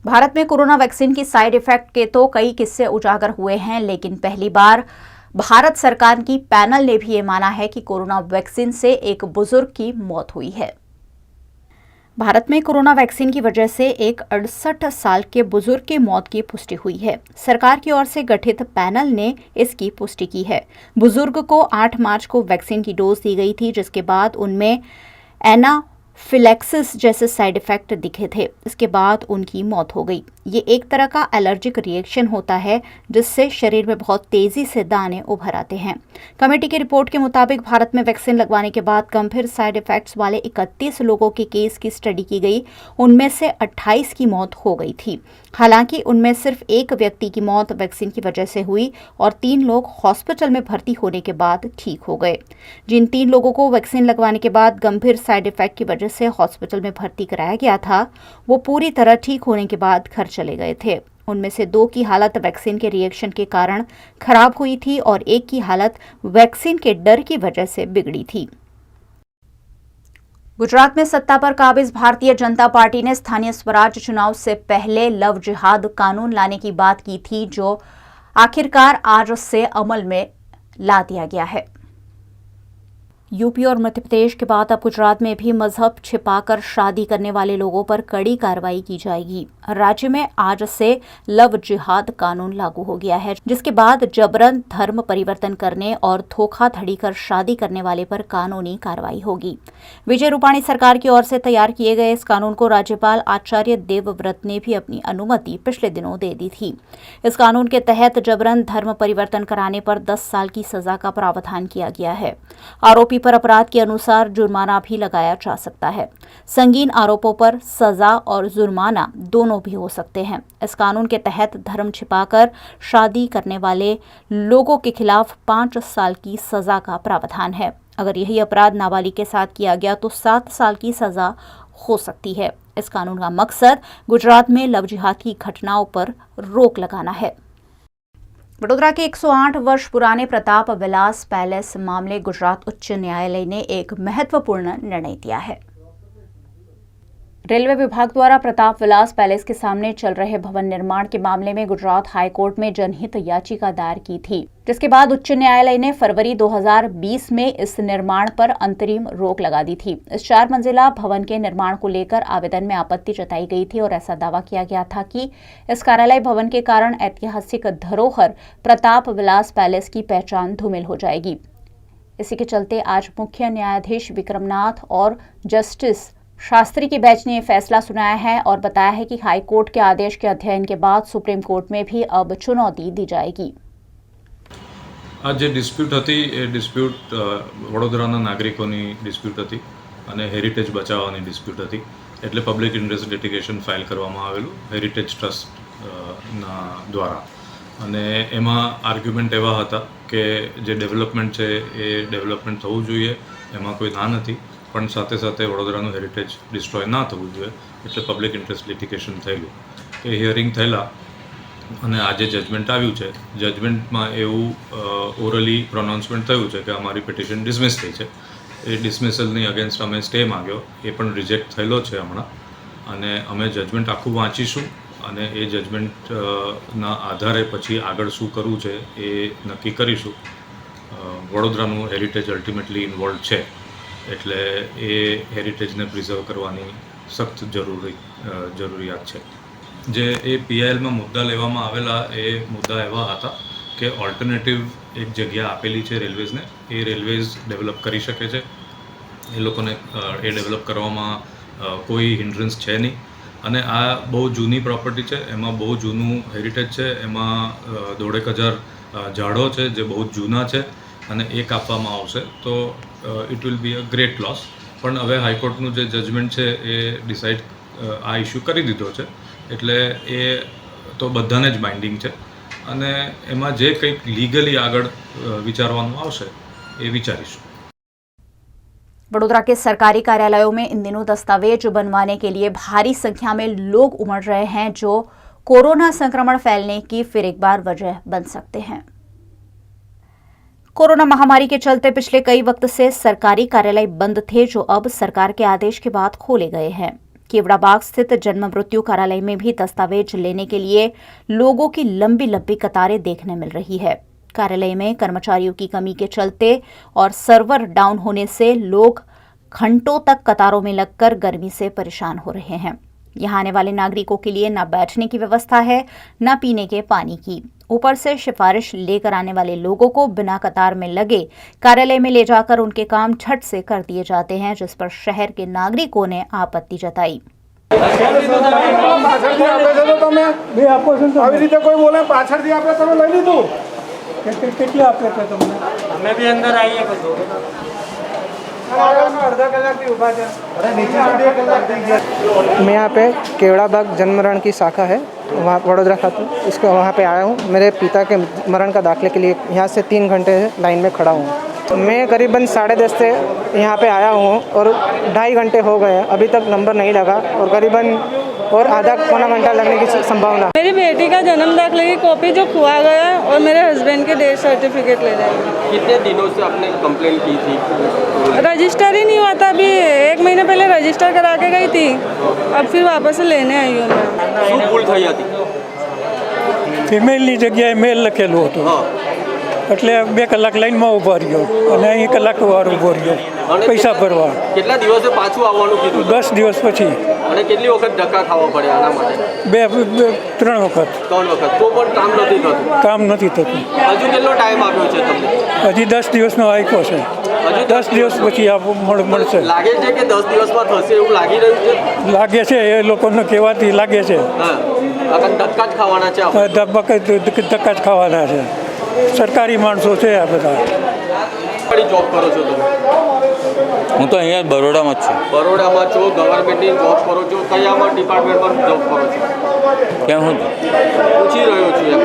भारत में corona vaccine की side effect के तो कई किस्से उजागर हुए हैं, लेकिन पहली बार भारत सरकार की पैनल ने भी ये माना है कि कोरोना वैक्सीन से एक बुजुर्ग की मौत हुई है। भारत में कोरोना वैक्सीन की वजह से एक 68 साल के बुजुर्ग की मौत की पुष्टि हुई है। सरकार की ओर से गठित पैनल ने इसकी पुष्टि की है। बुजुर्ग को 8 मार्च को वैक्सीन की डोज दी गई थी, जिसके बाद उनमें एनाफिलैक्सिस जैसे साइड इफेक्ट दिखे थे। इसके बाद उनकी मौत हो गई। ये एक तरह का एलर्जिक रिएक्शन होता है, जिससे शरीर में बहुत तेजी से दाने उभर आते हैं। कमेटी की रिपोर्ट के मुताबिक भारत में वैक्सीन लगवाने के बाद गंभीर साइड इफेक्ट्स वाले 31 लोगों के केस की स्टडी की गई। उनमें से 28 की मौत हो गई थी। हालांकि उनमें सिर्फ एक व्यक्ति की मौत वैक्सीन की वजह से हुई और 3 लोग हॉस्पिटल में भर्ती होने के बाद ठीक हो गए। जिन 3 लोगों को वैक्सीन लगवाने के बाद गंभीर साइड इफेक्ट की वजह से हॉस्पिटल में भर्ती कराया गया था, वो पूरी तरह ठीक होने के बाद घर चले गए थे। उनमें से 2 की हालत वैक्सीन के रिएक्शन के कारण खराब हुई थी और एक की हालत वैक्सीन के डर की वजह से बिगड़ी थी। गुजरात में सत्ता पर काबिज भारतीय जनता पार्टी ने स्थानीय स्वराज चुनाव से पहले लव जिहाद कानून लाने की बात की थी, जो आखिरकार आज से अमल में ला दिया गया है। यूपी और मध्य प्रदेश के बाद अब गुजरात में भी मजहब छिपाकर शादी करने वाले लोगों पर कड़ी कार्रवाई की जाएगी। राज्य में आज से लव जिहाद कानून लागू हो गया है, जिसके बाद जबरन धर्म परिवर्तन करने और धोखाधड़ी कर शादी करने वाले पर कानूनी कार्रवाई होगी। विजय रूपाणी सरकार की ओर से तैयार किए गए इस कानून को राज्यपाल आचार्य देवव्रत ने भी अपनी अनुमति पिछले दिनों दे दी थी। इस कानून के तहत जबरन धर्म परिवर्तन कराने पर 10 साल की सजा का प्रावधान किया गया है। आरोपी पर अपराध के अनुसार जुर्माना भी लगाया जा सकता है। संगीन आरोपों पर सजा और जुर्माना दोनों भी हो सकते हैं। इस कानून के तहत धर्म छिपाकर शादी करने वाले लोगों के खिलाफ 5 साल की सजा का प्रावधान है। अगर यही अपराध नाबालिग के साथ किया गया तो 7 साल की सजा हो सकती है। इस कानून का मकसद गुजरात में लव जिहाद की घटनाओं पर रोक लगाना है। वडोदरा के 108 वर्ष पुराने प्रताप विलास पैलेस मामले गुजरात उच्च न्यायालय ने एक महत्वपूर्ण निर्णय दिया है। रेलवे विभाग द्वारा प्रताप विलास पैलेस के सामने चल रहे भवन निर्माण के मामले में गुजरात हाईकोर्ट में जनहित याचिका दायर की थी, जिसके बाद उच्च न्यायालय ने फरवरी 2020 में इस निर्माण पर अंतरिम रोक लगा दी थी। इस 4 मंजिला भवन के निर्माण को लेकर आवेदन में आपत्ति जताई गई थी और ऐसा दावा किया गया था कि इस कार्यालय भवन के कारण ऐतिहासिक धरोहर प्रताप विलास पैलेस की पहचान धूमिल हो जाएगी। इसी के चलते आज मुख्य न्यायाधीश विक्रमनाथ और जस्टिस शास्त्री की बेंच ने यह फैसला सुनाया है और बताया है कि हाईकोर्ट के आदेश के अध्ययन के बाद सुप्रीम कोर्ट में भी अब चुनौती दी जाएगी। आज જે ડિસ્પ્યુટ હતી એ ડિસ્પ્યુટ વડોદરાના નાગરિકોની ડિસ્પ્યુટ હતી અને હેરિટેજ બચાવવાની ડિસ્પ્યુટ હતી, એટલે પબ્લિક ઇન્ટરેસ્ટ લિટિગેશન ફાઇલ કરવામાં આવેલું હેરિટેજ ટ્રસ્ટના દ્વારા। અને એમાં આર્ગ્યુમેન્ટ એવા હતા કે જે ડેવલપમેન્ટ છે એ ડેવલપમેન્ટ થવું જોઈએ, એમાં કોઈ ના નથી, પણ સાથે સાથે વડોદરાનું હેરિટેજ ડિસ્ટ્રોય ના થવું જોઈએ, એટલે પબ્લિક ઇન્ટરેસ્ટ લિટિગેશન થયેલું। એ હિયરિંગ થયેલા અને આજે જજમેન્ટ આવ્યું છે। જજમેન્ટમાં એવું ઓરલી પ્રોનાઉન્સમેન્ટ થયું છે કે અમારી પિટિશન ડિસમિસ થઈ છે। એ ડિસમિસલની અગેન્સ્ટ અમે સ્ટે માગ્યો, એ પણ રિજેક્ટ થયેલો છે હમણાં, અને અમે જજમેન્ટ આખું વાંચીશું અને એ જજમેન્ટના આધારે પછી આગળ શું કરવું છે એ નક્કી કરીશું। વડોદરાનું હેરિટેજ અલ્ટિમેટલી ઇન્વોલ્વ છે, એટલે એ હેરિટેજને પ્રિઝર્વ કરવાની સખ્ત જરૂરિયાત છે। જે એ પીઆઈએલમાં મુદ્દા લેવામાં આવેલા એ મુદ્દા એવા હતા કે ઓલ્ટરનેટિવ એક જગ્યા આપેલી છે રેલવેઝને, એ રેલવેઝ ડેવલપ કરી શકે છે, એ લોકોને એ ડેવલપ કરવામાં કોઈ હિન્ડ્રન્સ છે નહીં। અને આ બહુ જૂની પ્રોપર્ટી છે, એમાં બહુ જૂનું હેરિટેજ છે, એમાં 1,500 ઝાડો છે જે બહુ જૂના છે, અને એ કાપવામાં આવશે તો it will be a great loss. પણ હવે હાઈકોર્ટનું જે જજમેન્ટ છે એ ડિસાઇડ આ ઇસ્યુ કરી દીધો છે, એટલે એ તો બધાને જ બાઇન્ડિંગ છે, અને એમાં જે કંઈક લીગલી આગળ વિચારવાનું આવશે એ વિચારીશું। वडोदरा के सरकारी कार्यालयों में इन दिनों दस्तावेज बनवाने के लिए भारी संख्या में लोग उमड़ रहे हैं, जो कोरोना संक्रमण फैलने की फिर एक बार वजह बन सकते हैं। कोरोना महामारी के चलते पिछले कई वक्त से सरकारी कार्यालय बंद थे, जो अब सरकार के आदेश के बाद खोले गए हैं। केवड़ाबाग स्थित जन्म मृत्यु कार्यालय में भी दस्तावेज लेने के लिए लोगों की लंबी लंबी कतारें देखने मिल रही है। कार्यालय में कर्मचारियों की कमी के चलते और सर्वर डाउन होने से लोग घंटों तक कतारों में लगकर गर्मी से परेशान हो रहे हैं। यहाँ आने वाले नागरिकों के लिए न बैठने की व्यवस्था है, न पीने के पानी की। ऊपर से सिफारिश लेकर आने वाले लोगों को बिना कतार में लगे कार्यालय में ले जाकर उनके काम झट से कर दिए जाते हैं, जिस पर शहर के नागरिकों ने आपत्ति जताई। मैं यहाँ पे केवड़ाबाग जन्म मरण की शाखा है, वहाँ वडोदरा खाते इसको वहाँ पे आया हूँ। मेरे पिता के मरण का दाखिले के लिए यहाँ से 3 घंटे लाइन में खड़ा हूँ। मैं करीबन 10:30 से यहाँ पे आया हूँ और 2.5 घंटे हो गए, अभी तक नंबर नहीं लगा और करीबन और आधा पौना घंटा लगने की संभावना। मेरी बेटी का जन्म दाखिले की कॉपी जो खुआ गया और मेरे हस्बैंड के डेथ सर्टिफिकेट ले जाएंगे। कितने दिनों से आपने कंप्लेंट की थी? रजिस्टर ही नहीं हुआ था, अभी 1 महीने पहले रजिस्टर करा के गई थी, अब फिर वापस लेने आई हूँ मैं। શું ભૂલ થઈ હતી? ફિમેલની જગ્યાએ મેલ લખેલું હતું, એટલે 2 કલાક લાઈનમાં ઊભા રહ્યો અને અહીં કલાક વાર ઊભો રહ્યો પૈસા ભરવા। કેટલા દિવસે પાછું આવવાનું કીધું? 10 દિવસ પછી અને કેટલી વખત ધક્કા ખાવા પડે આના માટે? 3 વખત 3 વખત તો પણ કામ નથી થતું? કામ નથી થતું। હજુ કેટલો ટાઈમ આપ્યો છે તમને? હજી 10 દિવસનો આપ્યો છે, હજુ 10 દિવસ પછી મળશે। લાગે છે કે 10 દિવસમાં થશે એવું લાગી રહ્યું છે? લાગે છે, એ લોકોને કહેવાથી લાગે છે। હા, ધક્કા જ ખાવાના છે આપણે? ધક્કા જ ખાવાના છે, સરકારી માણસો છે આ બધા। કઈ જોબ કરો છો તમે? હું તો અહીંયા બરોડામાં જ છું। બરોડામાં છો, ગવર્મેન્ટની જોબ કરો છો, કયામાં ડિપાર્ટમેન્ટમાં જોબ કરો છો? કેમ હું પૂછી રહ્યો છું એમ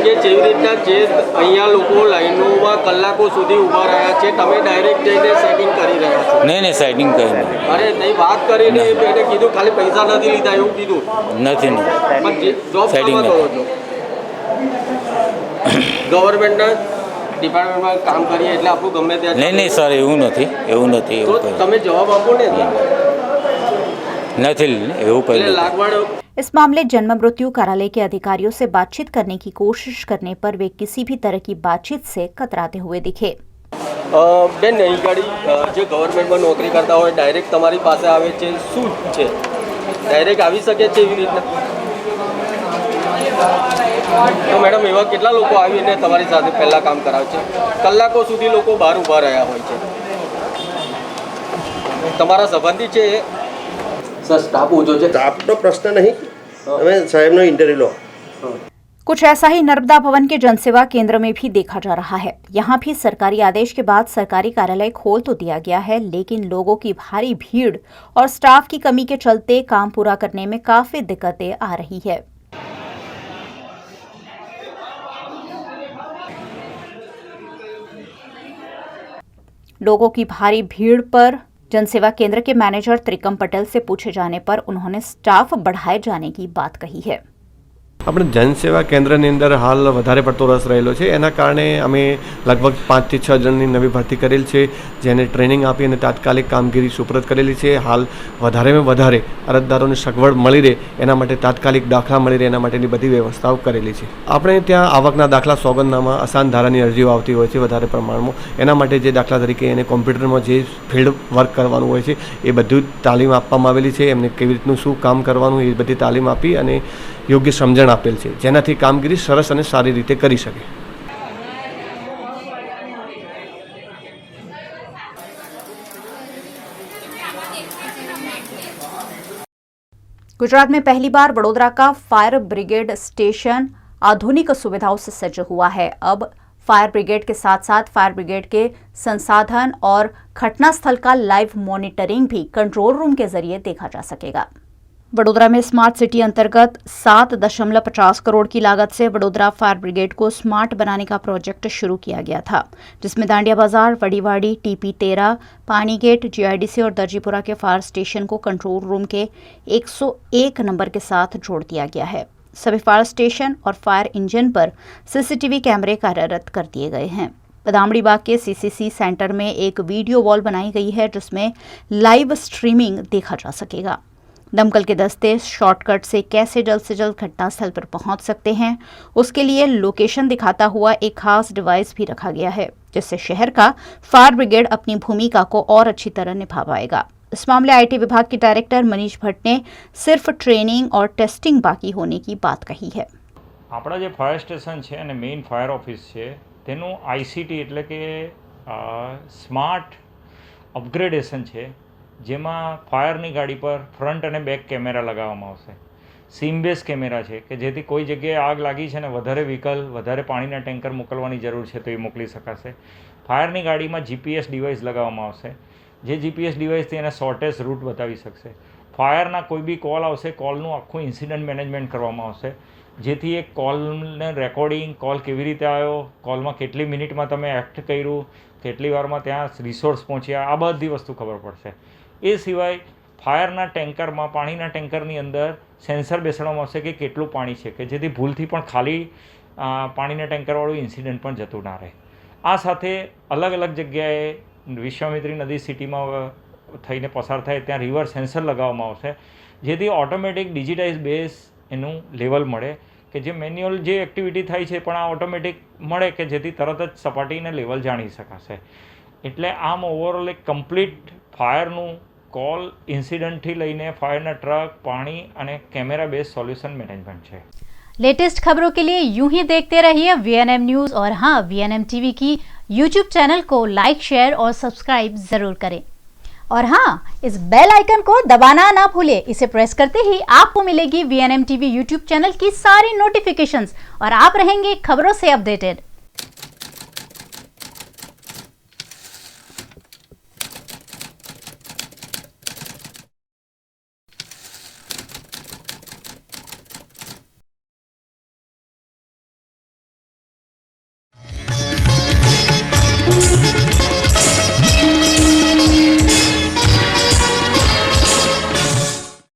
કે જેવી રીતના જે અહીંયા લોકો લાઈનોમાં કલાકો સુધી ઊભા રહ્યા છે, તમે ડાયરેક્ટ જઈને સેટિંગ કરી રહ્યા છો? નહીં નહીં સાઇટિંગ કરી નહીં, અરે નહીં, વાત કરીને એને કીધું ખાલી પૈસા નથી લીધા એવું કીધું, નથી નહીં પણ જોબ Setting કરો છો? ગવર્મેન્ટના ડિપાર્ટમેન્ટમાં કામ કરીએ એટલે આપણું ગમે ત્યાં નહીં નહીં સર, એવું નથી, એવું નથી, તો એવું કંઈ તમે જવાબ આપો ને। નથી, એવું કંઈ એટલે નથી। લાગવાડ इस मामले जन्म मृत्यु कार्यालय के अधिकारियों से बातचीत करने की कोशिश करने पर वे किसी भी तरह की बातचीत से कतराते हुए दिखे। બેન અહીં ગાડી જે ગવર્મેન્ટમાં નોકરી કરતા હોય ડાયરેક્ટ તમારી પાસે આવે છે, શું છે ડાયરેક્ટ આવી શકે છે એવી રીતના? તો મેડમ એવા કેટલા લોકો આવીને તમારી સાથે પહેલાં કામ કરાવે છે? કલાકો સુધી લોકો બહાર ઊભા રહ્યા હોય છે। તમારા સંબંધી છે એ? સર સ્ટાફ ઓછો છે? સ્ટાફનો પ્રશ્ન નહીં, તમે સાહેબનો ઇન્ટરવ્યુ લો। कुछ ऐसा ही नर्मदा भवन के जनसेवा केंद्र में भी देखा जा रहा है। यहाँ भी सरकारी आदेश के बाद सरकारी कार्यालय खोल तो दिया गया है, लेकिन लोगों की भारी भीड़ और स्टाफ की कमी के चलते काम पूरा करने में काफी दिक्कतें आ रही है। लोगों की भारी भीड़ पर जनसेवा केंद्र के मैनेजर त्रिकम पटेल से पूछे जाने पर उन्होंने स्टाफ बढ़ाए जाने की बात कही है। આપણે જનસેવા કેન્દ્રની અંદર હાલ વધારે પડતો રસ રહેલો છે, એના કારણે અમે લગભગ 5 થી 6 જણની નવી ભરતી કરેલ છે, જેને ટ્રેનિંગ આપી અને તાત્કાલિક કામગીરી સુપ્રત કરેલી છે। હાલ વધારેમાં વધારે અરજદારોને સગવડ મળી રહે એના માટે તાત્કાલિક દાખલા મળી રહે એના માટેની બધી વ્યવસ્થાઓ કરેલી છે। આપણે ત્યાં આવકના દાખલા સોગંદનામા અસાન ધારાની અરજીઓ આવતી હોય છે વધારે પ્રમાણમાં, એના માટે જે દાખલા તરીકે એને કોમ્પ્યુટરમાં જે ફિલ્ડ વર્ક કરવાનું હોય છે એ બધું તાલીમ આપવામાં આવેલી છે। એમને કેવી રીતનું શું કામ કરવાનું એ બધી તાલીમ આપી અને યોગ્ય સમજણ આપેલ છે, જેનાથી કામગીરી સરસ અને સારી રીતે કરી શકે। गुजरात में पहली बार वडोदरा का फायर ब्रिगेड स्टेशन आधुनिक सुविधाओं से सज्ज हुआ है। अब फायर ब्रिगेड के साथ साथ फायर ब्रिगेड के संसाधन और घटनास्थल का लाइव मॉनिटरिंग भी कंट्रोल रूम के जरिए देखा जा सकेगा। वडोदरा में स्मार्ट सिटी अंतर्गत 7.50 करोड़ की लागत से वडोदरा फायर ब्रिगेड को स्मार्ट बनाने का प्रोजेक्ट शुरू किया गया था, जिसमें दांडिया बाजार, वड़ीवाड़ी, TP13, पानीगेट, GIDC और दर्जीपुरा के फायर स्टेशन को कंट्रोल रूम के 101 नंबर के साथ जोड़ दिया गया है। सभी फायर स्टेशन और फायर इंजन पर CCTV कैमरे कार्यरत कर दिए गए हैं। बदामड़ी बाग के सीसीसी सेंटर में एक वीडियो वॉल बनाई गई है जिसमें लाइव स्ट्रीमिंग देखा जा सकेगा। दमकल के दस्ते शॉर्टकट से कैसे जल्द से जल्द घटनास्थल पर पहुंच सकते हैं, उसके लिए लोकेशन दिखाता हुआ एक खास डिवाइस भी रखा गया है, जिससे शहर का फायर ब्रिगेड अपनी भूमिका को और अच्छी तरह निभा पाएगा। इस मामले आईटी विभाग के डायरेक्टर मनीष भट्ट ने सिर्फ ट्रेनिंग और टेस्टिंग बाकी होने की बात कही है। આપણા જે ફાયર સ્ટેશન છે અને મેઇન ફાયર ઓફિસ છે તેનું આઈસીટી એટલે કે સ્માર્ટ અપગ્રેડેશન છે, જેમાં ફાયરની ગાડી પર ફ્રન્ટ અને બેક કેમેરા લગાવવામાં આવશે। સીમ બેઝ કેમેરા છે કે જેથી કોઈ જગ્યાએ આગ લાગી છે ને વધારે વ્હીકલ વધારે પાણીના ટેન્કર મોકલવાની જરૂર છે તો એ મોકલી શકાશે। ફાયરની ગાડીમાં જીપીએસ ડિવાઇસ લગાવવામાં આવશે, જે જીપીએસ ડિવાઇસથી એને શોર્ટેસ્ટ રૂટ બતાવી શકશે। ફાયરના કોઈ બી કોલ આવશે, કોલનું આખું ઇન્સિડન્ટ મેનેજમેન્ટ કરવામાં આવશે, જેથી એક કોલને રેકોર્ડિંગ, કોલ કેવી રીતે આવ્યો, કોલમાં કેટલી મિનિટમાં તમે એક્ટ કર્યું, કેટલી વારમાં ત્યાં રિસોર્સ પહોંચ્યા, આ બધી વસ્તુ ખબર પડશે। એ સિવાય ફાયરના ટેન્કરમાં, પાણીના ટેન્કરની અંદર સેન્સર બેસાડવામાં આવશે કે કેટલું પાણી છે, કે જેથી ભૂલથી પણ ખાલી પાણીના ટેન્કરવાળું ઇન્સિડન્ટ પણ જતું ના રહે। આ સાથે અલગ અલગ જગ્યાએ વિશ્વામિત્રી નદી સિટીમાં થઈને પસાર થાય ત્યાં રિવર સેન્સર લગાવવામાં આવશે, જેથી ઓટોમેટિક ડિજિટાઇઝ બેઝ એનું લેવલ મળે, કે જે મેન્યુઅલ જે એક્ટિવિટી થાય છે પણ આ ઓટોમેટિક મળે કે જેથી તરત જ સપાટીને લેવલ જાણી શકાશે। એટલે આમ ઓવરઓલ એક કમ્પ્લીટ ફાયરનું કોલ ઇન્સિડન્ટથી લઈને ફાયરના ટ્રક, પાણી અને કેમેરા બેઝ સોલ્યુશન મેનેજમેન્ટ છે। लेटेस्ट खबरों के लिए यूं ही देखते रहिए VNM न्यूज़ और हाँ, VNM टीवी की YouTube चैनल को लाइक, शेयर और सब्सक्राइब जरूर करें। और हाँ, इस बेल आइकन को दबाना ना भूलें। इसे प्रेस करते ही आपको मिलेगी VNM टीवी YouTube चैनल की सारी नोटिफिकेशंस और आप रहेंगे खबरों से अपडेटेड।